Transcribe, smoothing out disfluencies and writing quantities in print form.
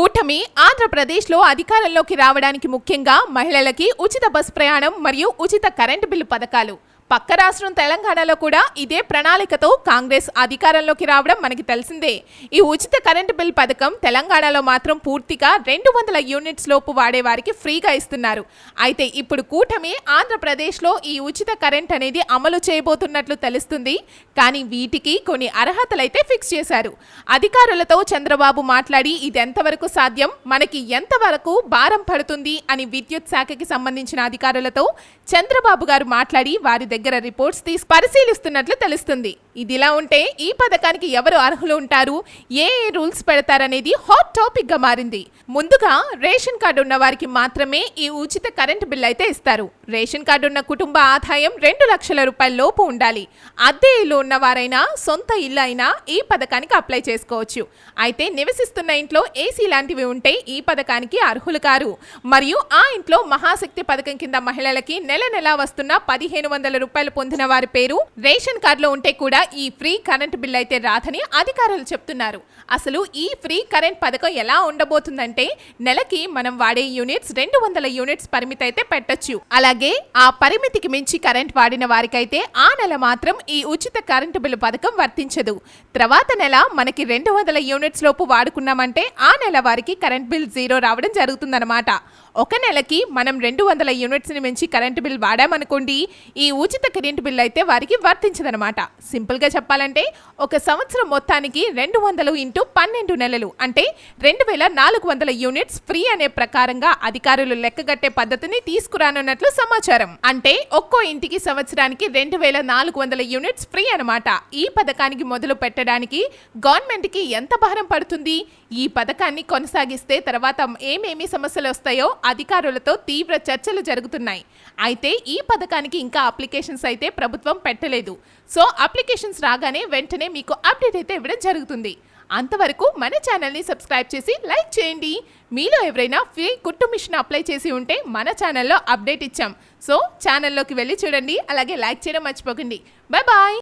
కూటమి ఆంధ్రప్రదేశ్లో అధికారంలోకి రావడానికి ముఖ్యంగా మహిళలకి ఉచిత బస్ ప్రయాణం మరియు ఉచిత కరెంటు బిల్లు పథకాలు. పక్క రాష్ట్రం తెలంగాణలో కూడా ఇదే ప్రణాళికతో కాంగ్రెస్ అధికారంలోకి రావడం మనకి తెలిసిందే. ఈ ఉచిత కరెంటు బిల్ పథకం తెలంగాణలో మాత్రం పూర్తిగా 200 యూనిట్స్ లోపు వాడే వారికి ఫ్రీగా ఇస్తున్నారు. అయితే ఇప్పుడు కూటమి ఆంధ్రప్రదేశ్లో ఈ ఉచిత కరెంట్ అనేది అమలు చేయబోతున్నట్లు తెలుస్తుంది. కానీ వీటికి కొన్ని అర్హతలైతే ఫిక్స్ చేశారు. అధికారులతో చంద్రబాబు మాట్లాడి ఇది ఎంతవరకు సాధ్యం, మనకి ఎంతవరకు భారం పడుతుంది అని విద్యుత్ శాఖకి సంబంధించిన అధికారులతో చంద్రబాబు గారు మాట్లాడి వారి దగ్గర రిపోర్ట్స్ తీసి పరిశీలిస్తున్నట్లు తెలుస్తుంది. ఇదిలా ఉంటే ఈ పథకానికి ఎవరు అర్హులు ఉంటారు, ఏ రూల్స్ పెడతారనేది హాట్ టాపిక్ గా మారింది. ముందుగా రేషన్ కార్డు ఉన్న వారికి మాత్రమే ఈ ఉచిత కరెంట్ బిల్ అయితే ఇస్తారు. రేషన్ కార్డు ఉన్న కుటుంబ ఆదాయం 2 లక్షల రూపాయల లోపు ఉండాలి. అద్దె ఇల్లు ఉన్నవారైనా సొంత ఇల్లు అయినా ఈ పథకానికి అప్లై చేసుకోవచ్చు. అయితే నివసిస్తున్న ఇంట్లో ఏసీ లాంటివి ఉంటే ఈ పథకానికి అర్హులు కారు. మరియు ఆ ఇంట్లో మహాశక్తి పథకం కింద మహిళలకి నెల నెలా వస్తున్న 1500 రూపాయలు పొందిన వారి పేరు రేషన్ కార్డులో ఉంటే కూడా ఈ ఫ్రీ కరెంట్ బిల్ అయితే రాదని అధికారులు చెప్తున్నారు. అసలు ఈ ఫ్రీ కరెంట్ పథకం ఎలా ఉండబోతుందంటే నెలకి మనం వాడే యూనిట్స్ 200 యూనిట్స్ పరిమితి అయితే పెట్టొచ్చు. అలాగే ఆ పరిమితికి మించి కరెంట్ వాడిన వారికైతే ఆ నెల మాత్రం ఈ ఉచిత కరెంటు బిల్లు పథకం వర్తించదు. తర్వాత నెల మనకి 200 యూనిట్స్ లోపు వాడుకున్నామంటే ఆ నెల వారికి కరెంట్ బిల్ 0 రావడం జరుగుతుందన్నమాట. ఒక నెలకి మనం 200 యూనిట్స్ ని మించి కరెంటు బిల్ వాడామనుకోండి, ఈ ఉచిత కరెంటు బిల్ అయితే వారికి వర్తించదనమాట. సింపుల్ గా చెప్పాలంటే ఒక సంవత్సరం మొత్తానికి 200 ఇంటూ 12 నెలలు అంటే 2400 యూనిట్స్ ఫ్రీ అనే ప్రకారంగా అధికారులు లెక్కగట్టే పద్ధతిని తీసుకురానున్నట్లు సమాచారం. అంటే ఒక్కో ఇంటికి సంవత్సరానికి 2400 యూనిట్స్ ఫ్రీ అనమాట. ఈ పథకానికి మొదలు పెట్టడానికి గవర్నమెంట్ కి ఎంత భారం పడుతుంది, ఈ పథకాన్ని కొనసాగిస్తే తర్వాత ఏమేమి సమస్యలు వస్తాయో అధికారులతో తీవ్ర చర్చలు జరుగుతున్నాయి. అయితే ఈ పథకానికి ఇంకా అప్లికేషన్స్ అయితే ప్రభుత్వం పెట్టలేదు. సో అప్లికేషన్స్ రాగానే వెంటనే మీకు అప్డేట్ అయితే ఇవ్వడం జరుగుతుంది. అంతవరకు మన ఛానల్ని సబ్స్క్రైబ్ చేసి లైక్ చేయండి. మీలో ఎవరైనా ఫ్రీ కుట్టు మిషన్ అప్లై చేసి ఉంటే మన ఛానల్లో అప్డేట్ ఇచ్చాం. సో ఛానల్లోకి వెళ్ళి చూడండి. అలాగే లైక్ చేయడం మర్చిపోకండి. Bye bye.